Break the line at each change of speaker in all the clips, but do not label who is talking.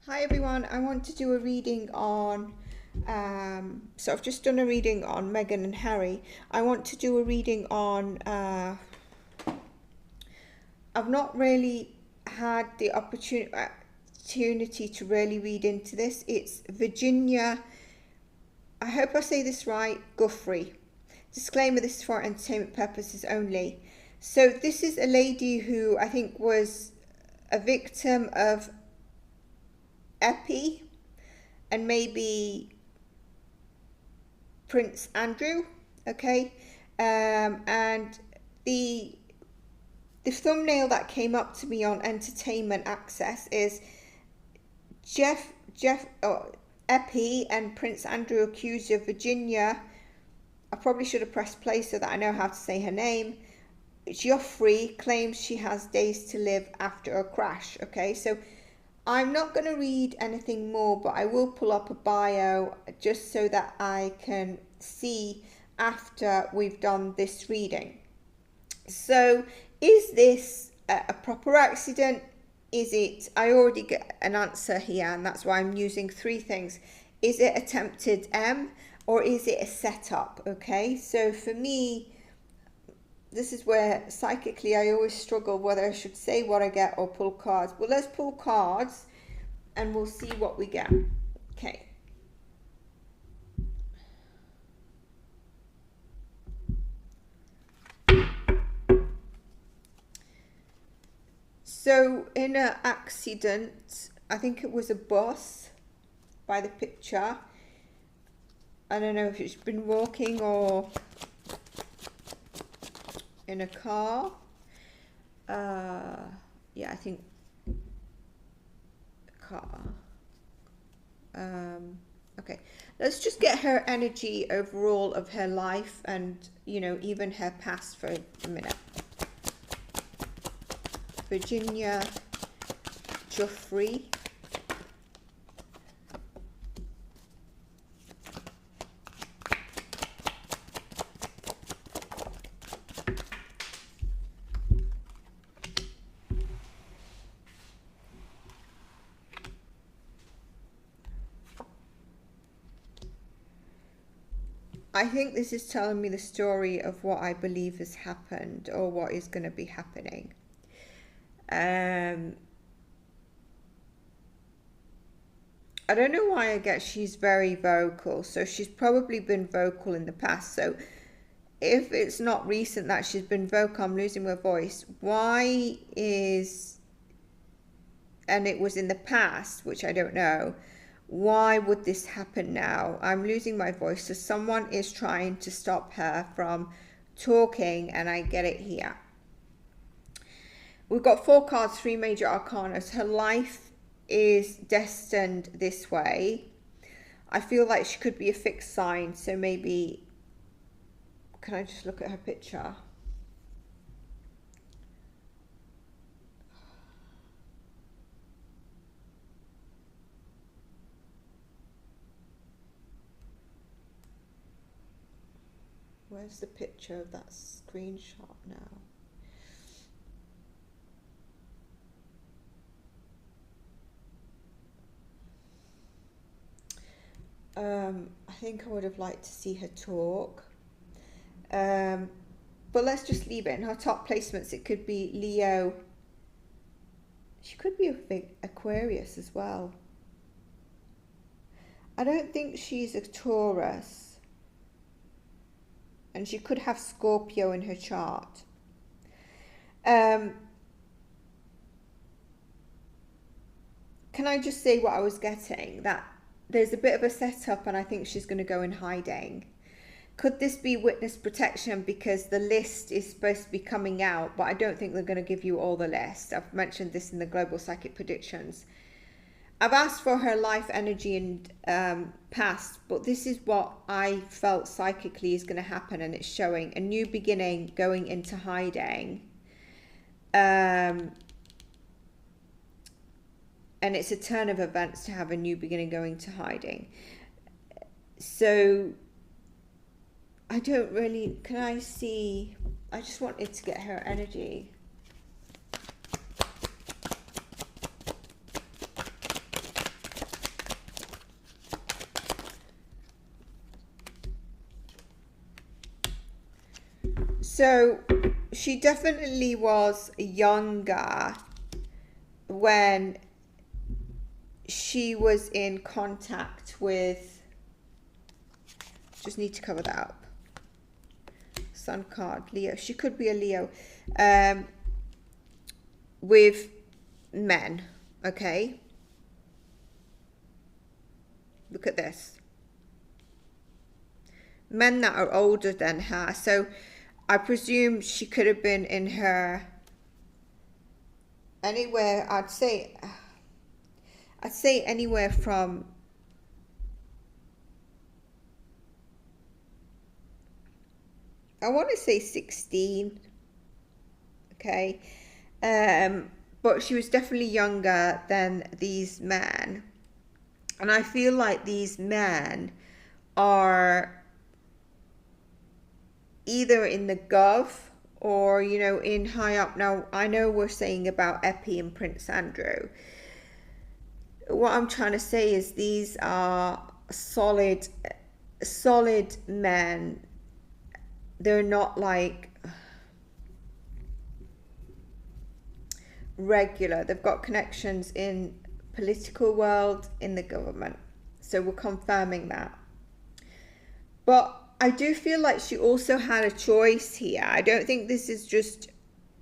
Hi everyone, I want to do a reading on, so I've just done a reading on Meghan and Harry. I want to do a reading on, I've not really had the opportunity to really read into this. It's Virginia, I hope I say this right, Giuffre. Disclaimer, this is for entertainment purposes only. So this is a lady who I think was a victim of Epi and maybe Prince Andrew, okay? And the thumbnail that came up to me on Entertainment Access is Epi and Prince Andrew accuser Virginia. I probably should have pressed play so that I know how to say her name. Giuffre claims she has days to live after a crash. Okay, so I'm not going to read anything more, but I will pull up a bio just so that I can see after we've done this reading. So is this a proper accident? Is it, I already get an answer here, and that's why I'm using three things. Is it attempted or is it a setup? Okay, so for me, this is where psychically I always struggle whether I should say what I get or pull cards. Well, let's pull cards and we'll see what we get. Okay. So in an accident, I think it was a bus by the picture. I don't know if it's been walking or in a car. Yeah, I think a car. Okay, let's just get her energy overall of her life and, you know, even her past for a minute. Virginia Giuffre. I think this is telling me the story of what I believe has happened or what is going to be happening. I don't know why I get she's very vocal, so she's probably been vocal in the past. So if it's not recent that she's been vocal, I'm losing my voice. Why is, and it was in the past, which I don't know, why would this happen now? I'm losing my voice. So someone is trying to stop her from talking, and I get it here. We've got 4 cards, 3 major arcana. Her life is destined this way. I feel like she could be a fixed sign. So maybe, can I just look at her picture? Where's the picture of that screenshot now? I think I would have liked to see her talk. But let's just leave it. In her top placements, it could be Leo. She could be a big Aquarius as well. I don't think she's a Taurus. And she could have Scorpio in her chart. Can I just say what I was getting? That there's a bit of a setup and I think she's going to go in hiding. Could this be witness protection because the list is supposed to be coming out, but I don't think they're going to give you all the list. I've mentioned this in the Global Psychic Predictions. I've asked for her life energy and past, but this is what I felt psychically is going to happen, and it's showing a new beginning going into hiding. And it's a turn of events to have a new beginning going to hiding. So I don't really, can I see, I just wanted to get her energy. So she definitely was younger when she was in contact with, just need to cover that up, Sun card, Leo, she could be a Leo, with men, okay? Look at this. Men that are older than her. So I presume she could have been in her, anywhere, I'd say anywhere from, I want to say 16, okay? But she was definitely younger than these men. And I feel like these men are either in the Gov or, you know, in high up. Now, I know we're saying about Epi and Prince Andrew. What I'm trying to say is these are solid men. They're not like regular. They've got connections in political world, in the government. So we're confirming that. But I do feel like she also had a choice here. I don't think this is just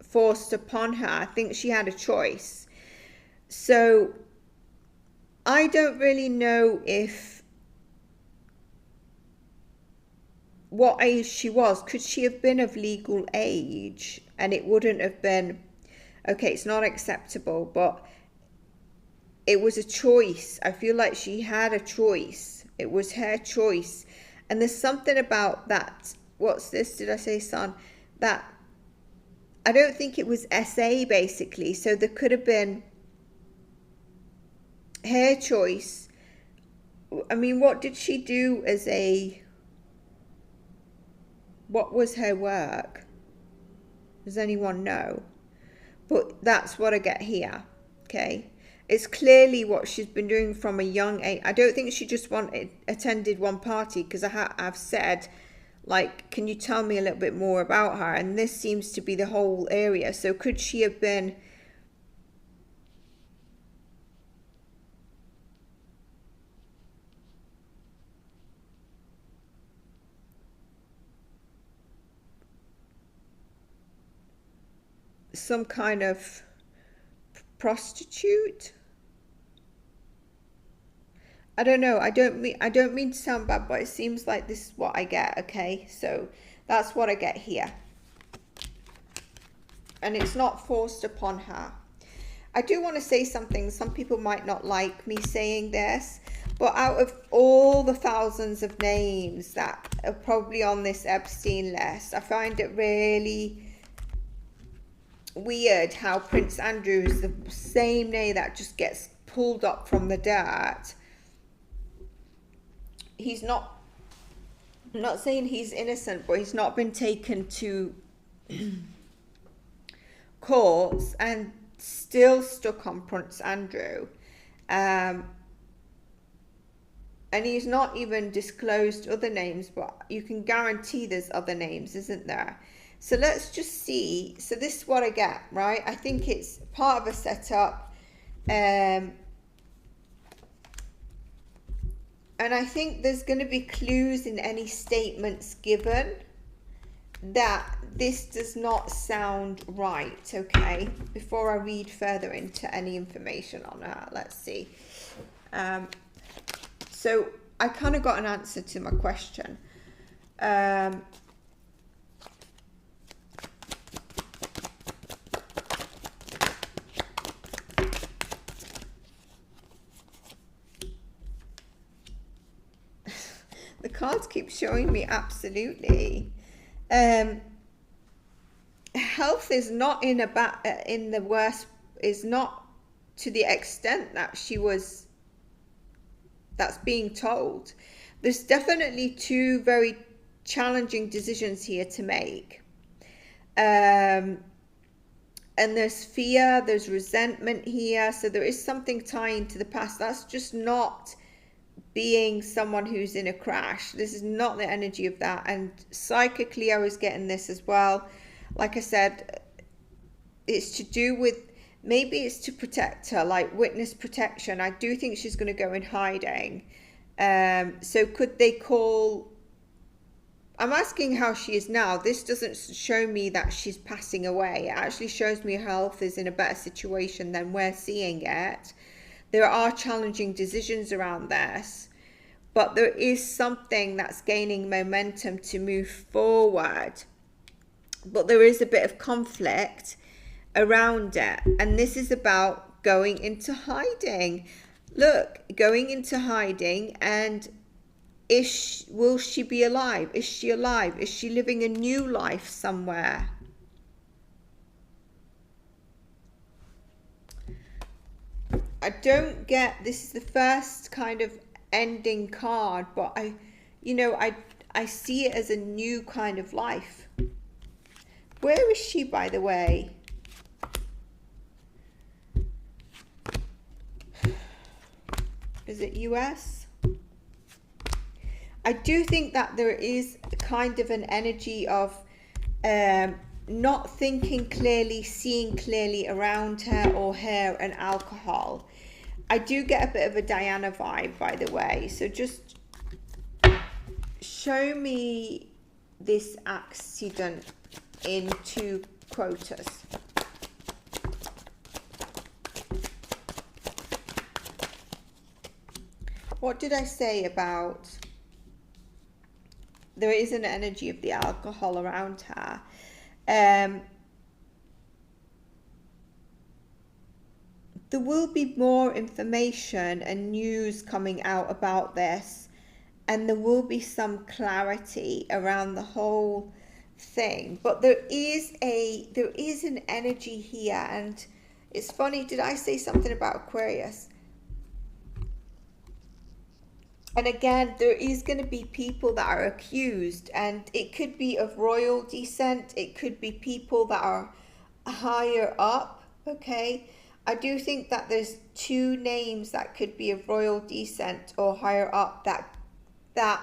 forced upon her. I think she had a choice. So I don't really know if what age she was. Could she have been of legal age and it wouldn't have been, okay, it's not acceptable, but it was a choice. I feel like she had a choice. It was her choice. And there's something about that. What's this? Did I say son? That I don't think it was SA basically. So there could have been her choice. I mean, what did she do as a, what was her work? Does anyone know? But that's what I get here. Okay. It's clearly what she's been doing from a young age. I don't think she just attended one party, because I've said, like, can you tell me a little bit more about her? And this seems to be the whole area. So could she have been some kind of prostitute? I don't know. I don't mean to sound bad, but it seems like this is what I get, okay? So that's what I get here. And it's not forced upon her. I do want to say something. Some people might not like me saying this, but out of all the thousands of names that are probably on this Epstein list, I find it really weird how Prince Andrew is the same name that just gets pulled up from the dirt. He's not, I'm not saying he's innocent, but he's not been taken to courts and still stuck on Prince Andrew. And he's not even disclosed other names, but you can guarantee there's other names, isn't there? So let's just see. So this is what I get, right? I think it's part of a setup. And I think there's going to be clues in any statements given that this does not sound right, okay? Before I read further into any information on her, let's see. So I kind of got an answer to my question. The cards keep showing me absolutely. Health is not in the worst, is not to the extent that she was, that's being told. There's definitely two very challenging decisions here to make. And there's fear, there's resentment here. So there is something tying to the past. That's just not being someone who's in a crash. This is not the energy of that. And psychically, I was getting this as well. Like I said, it's to do with, maybe it's to protect her, like witness protection. I do think she's going to go in hiding. So could they call, I'm asking how she is now. This doesn't show me that she's passing away. It actually shows me her health is in a better situation than we're seeing it. There are challenging decisions around this, but there is something that's gaining momentum to move forward. But there is a bit of conflict around it. And this is about going into hiding. Look, going into hiding, and will she be alive? Is she alive? Is she living a new life somewhere? I don't get, this is the first kind of ending card, but I see it as a new kind of life. Where is she, by the way? Is it US? I do think that there is kind of an energy of not thinking clearly, seeing clearly around her, or hair and alcohol. I do get a bit of a Diana vibe, by the way. So just show me this accident in 2 quotas. What did I say about, there is an energy of the alcohol around her. There will be more information and news coming out about this, and there will be some clarity around the whole thing. But there is an energy here, and it's funny, did I say something about Aquarius? And again, there is going to be people that are accused, and it could be of royal descent. It could be people that are higher up, okay? I do think that there's 2 names that could be of royal descent or higher up that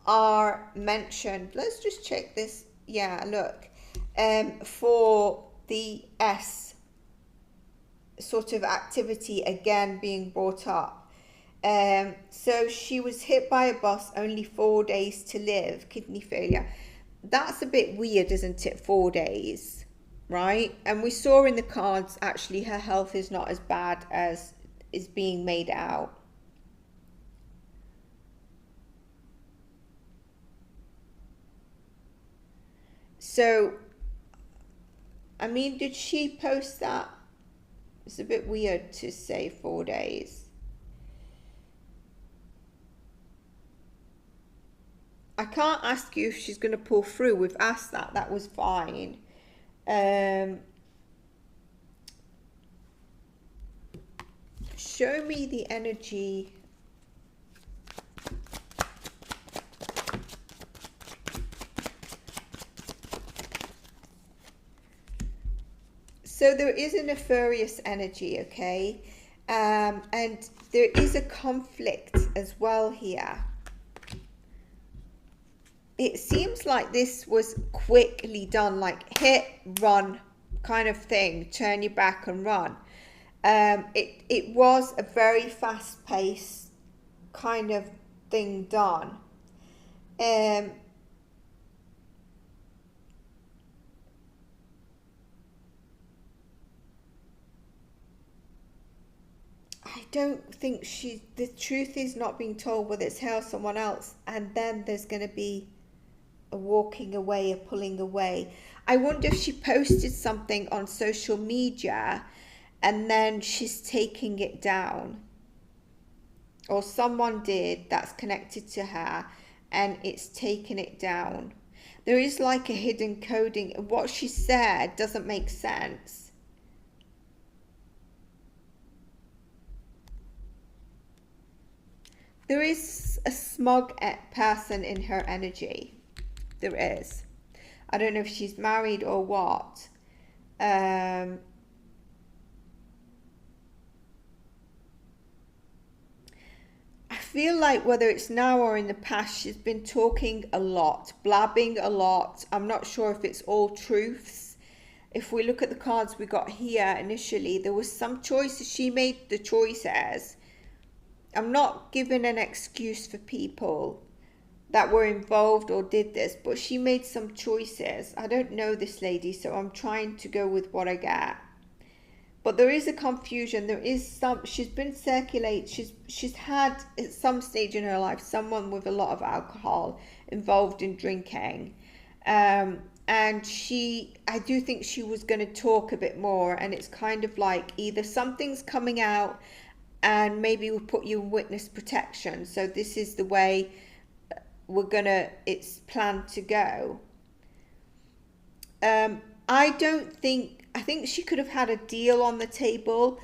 are mentioned. Let's just check this. Yeah, look. For the S sort of activity again being brought up. So she was hit by a bus, only 4 days to live, kidney failure. That's a bit weird, isn't it? 4 days, right? And we saw in the cards, actually, her health is not as bad as is being made out. So, I mean, did she post that? It's a bit weird to say 4 days. I can't ask you if she's going to pull through. We've asked that. That was fine. Show me the energy. So there is a nefarious energy, okay? And there is a conflict as well here. It seems like this was quickly done, like hit, run kind of thing, turn your back and run. It was a very fast paced kind of thing done. I don't think the truth is not being told, whether it's her or someone else, and then there's going to be a walking away, a pulling away. I wonder if she posted something on social media and then she's taking it down, or someone did that's connected to her and it's taken it down. There is like a hidden coding. What she said doesn't make sense. There is a smug person in her energy. There is. I don't know if she's married or what. I feel like whether it's now or in the past, she's been talking a lot, blabbing a lot. I'm not sure if it's all truths. If we look at the cards we got here initially, there was some choices. She made the choices. I'm not giving an excuse for people that were involved or did this, but she made some choices. I don't know this lady, so I'm trying to go with what I get. But there is a confusion. There is some, she's been she's had at some stage in her life someone with a lot of alcohol involved in drinking. And I do think she was going to talk a bit more, and it's kind of like either something's coming out and maybe we'll put you in witness protection. So this is the way it's planned to go. I think she could have had a deal on the table.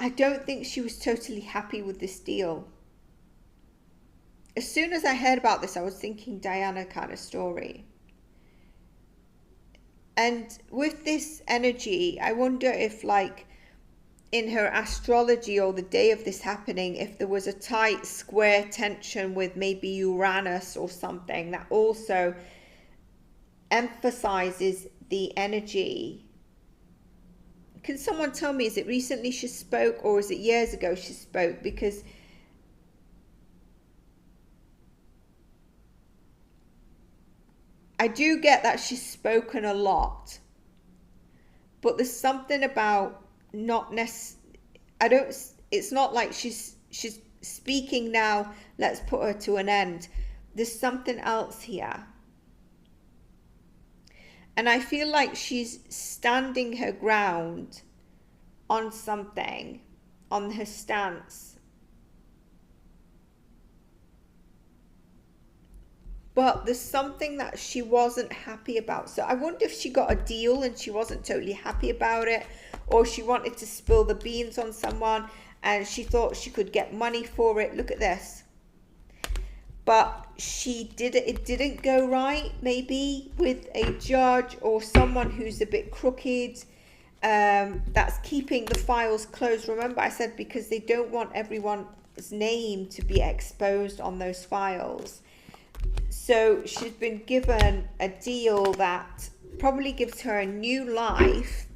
I don't think she was totally happy with this deal. As soon as I heard about this, I was thinking Diana kind of story. And with this energy, I wonder if, like, in her astrology or the day of this happening, if there was a tight square tension with maybe Uranus or something that also emphasizes the energy. Can someone tell me, is it recently she spoke or is it years ago she spoke? Because I do get that she's spoken a lot, but there's something about it's not like she's speaking now, let's put her to an end. There's something else here. And I feel like she's standing her ground on something, on her stance. But there's something that she wasn't happy about. So I wonder if she got a deal and she wasn't totally happy about it, or she wanted to spill the beans on someone and she thought she could get money for it. Look at this. But it didn't go right, maybe with a judge or someone who's a bit crooked, that's keeping the files closed. Remember I said because they don't want everyone's name to be exposed on those files. So she's been given a deal that probably gives her a new life,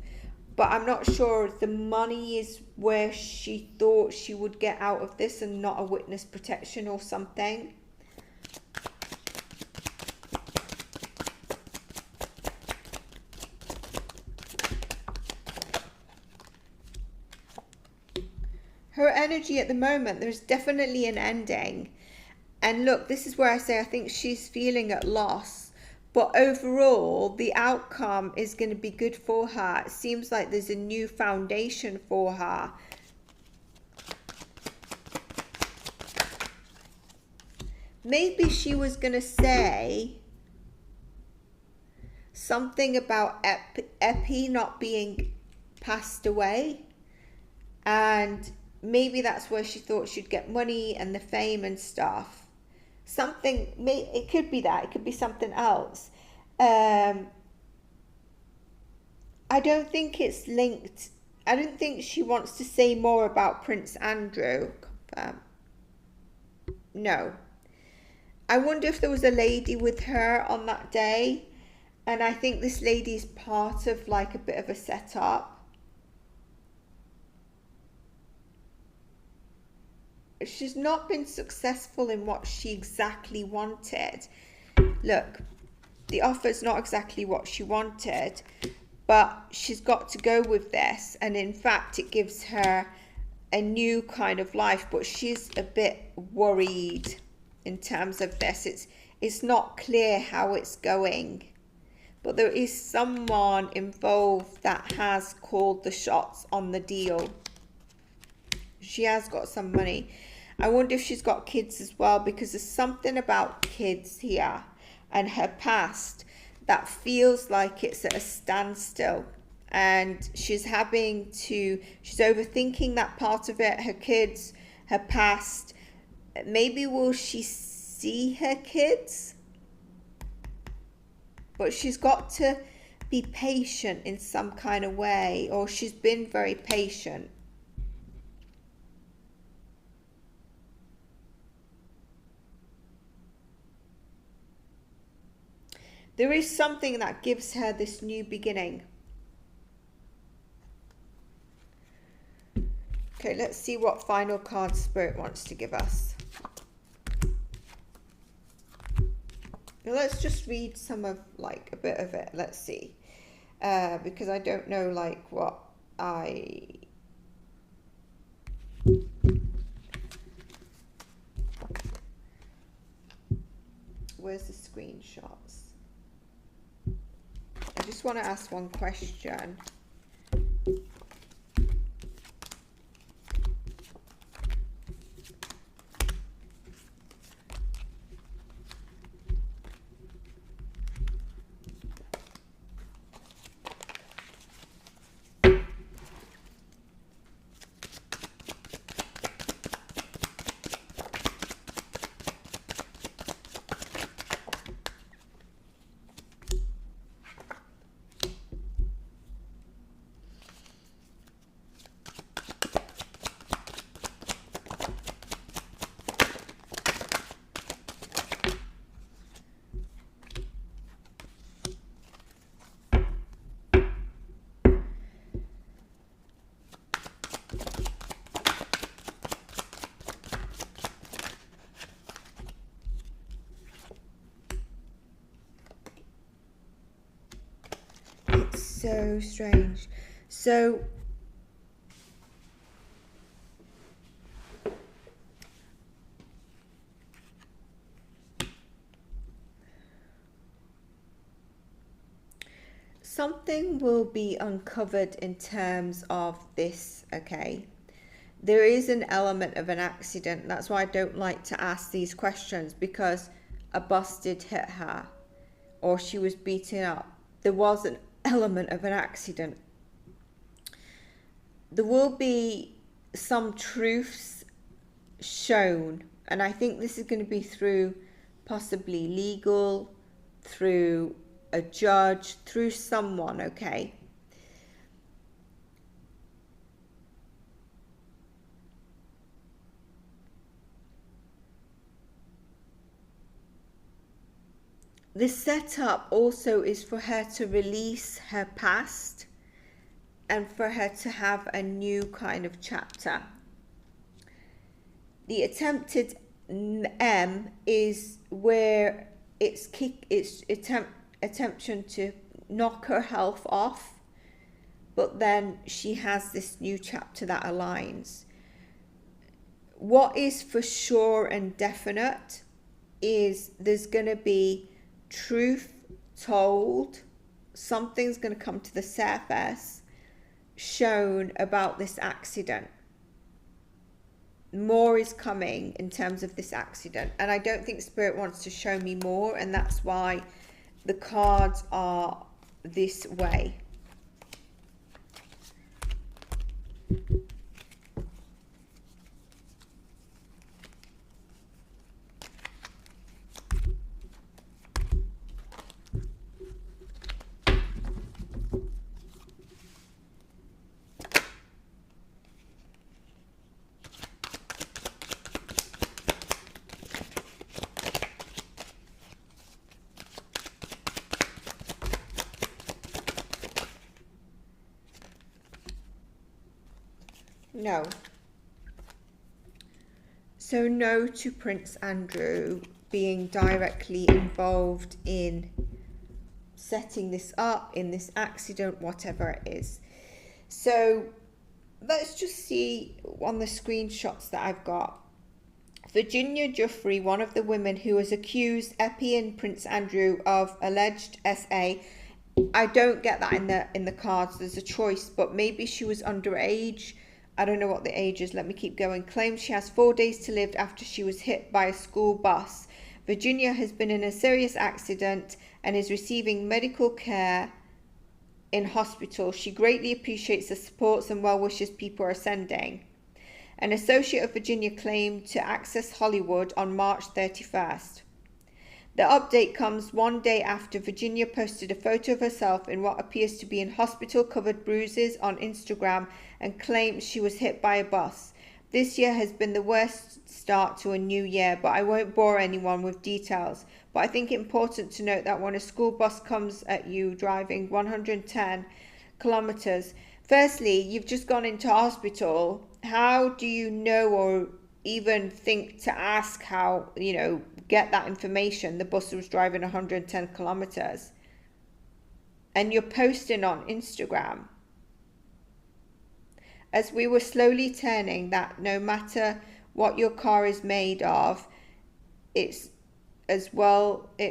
but I'm not sure if the money is where she thought she would get out of this and not a witness protection or something. Her energy at the moment, there's definitely an ending. And look, this is where I say I think she's feeling at loss. But overall, the outcome is going to be good for her. It seems like there's a new foundation for her. Maybe she was going to say something about Epi not being passed away. And maybe that's where she thought she'd get money and the fame and stuff. Something, it could be that, it could be something else. I don't think it's linked. I don't think she wants to say more about Prince Andrew. No. I wonder if there was a lady with her on that day. And I think this lady is part of like a bit of a setup. She's not been successful in what she exactly wanted. Look, the offer's not exactly what she wanted, but she's got to go with this. And in fact, it gives her a new kind of life, but she's a bit worried in terms of this. It's not clear how it's going, but there is someone involved that has called the shots on the deal. She has got some money. I wonder if she's got kids as well, because there's something about kids here and her past that feels like it's at a standstill. And she's overthinking that part of it, her kids, her past. Maybe will she see her kids? But she's got to be patient in some kind of way, or she's been very patient. There is something that gives her this new beginning. Okay, let's see what final card Spirit wants to give us. Now let's just read some of, like, a bit of it. Let's see. Because I don't know, like, what where's the screenshots? I just want to ask one question. So strange. So something will be uncovered in terms of this, okay? There is an element of an accident. That's why I don't like to ask these questions, because a bus did hit her or she was beaten up. There was an element of an accident. There will be some truths shown, and I think this is going to be through possibly legal, through a judge, through someone, okay? The setup also is for her to release her past and for her to have a new kind of chapter. The attempted M is where it's attempt to knock her health off, but then she has this new chapter that aligns. What is for sure and definite is there's going to be truth told, something's going to come to the surface, shown about this accident. More is coming in terms of this accident, and I don't think Spirit wants to show me more, and that's why the cards are this way. No. So no to Prince Andrew being directly involved in setting this up, in this accident, whatever it is. So let's just see on the screenshots that I've got. Virginia Giuffre, one of the women who has accused Epi and Prince Andrew of alleged SA. I don't get that in the cards. There's a choice, but maybe she was underage. I don't know what the age is. Let me keep going. Claims she has 4 days to live after she was hit by a school bus. Virginia has been in a serious accident and is receiving medical care in hospital. She greatly appreciates the supports and well wishes people are sending. An associate of Virginia claimed to Access Hollywood on March 31st. The update comes 1 day after Virginia posted a photo of herself in what appears to be in hospital-covered bruises on Instagram and claims she was hit by a bus. This year has been the worst start to a new year, but I won't bore anyone with details. But I think it's important to note that when a school bus comes at you driving 110 kilometers, firstly, you've just gone into hospital. How do you know or even think to ask how, get that information? The bus was driving 110 kilometers. And you're posting on Instagram. As we were slowly turning that no matter what your car is made of, it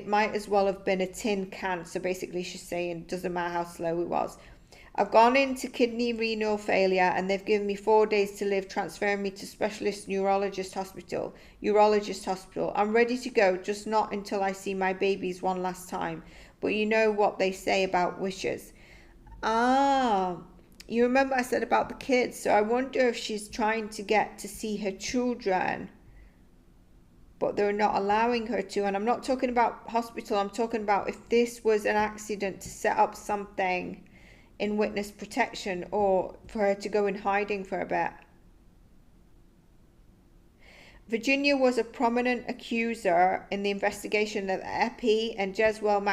might as well have been a tin can. So basically she's saying it doesn't matter how slow it was. I've gone into kidney renal failure and they've given me 4 days to live, transferring me to specialist urologist hospital. I'm ready to go, just not until I see my babies one last time. But you know what they say about wishes. You remember I said about the kids, so I wonder if she's trying to get to see her children, but they're not allowing her to. And I'm not talking about hospital, I'm talking about if this was an accident to set up something in witness protection or for her to go in hiding for a bit. Virginia was a prominent accuser in the investigation of Epi and Jessalyn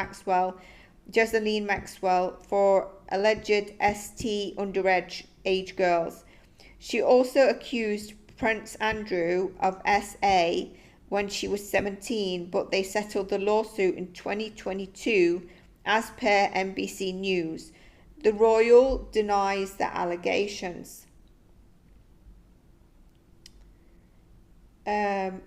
Maxwell for alleged ST underage girls. She also accused Prince Andrew of SA when she was 17, but they settled the lawsuit in 2022 as per NBC News. The royal denies the allegations. I'm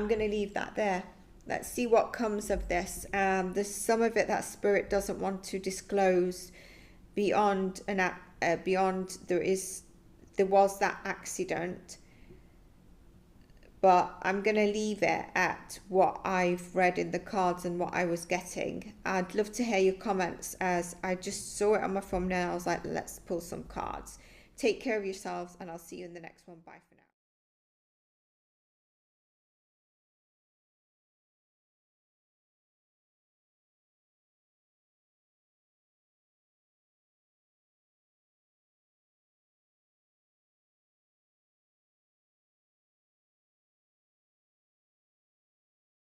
going to leave that there. Let's see what comes of this. There's some of it that spirit doesn't want to disclose beyond there was that accident. But I'm going to leave it at what I've read in the cards and what I was getting. I'd love to hear your comments, as I just saw it on my thumbnail. I was like, let's pull some cards. Take care of yourselves and I'll see you in the next one. Bye for now.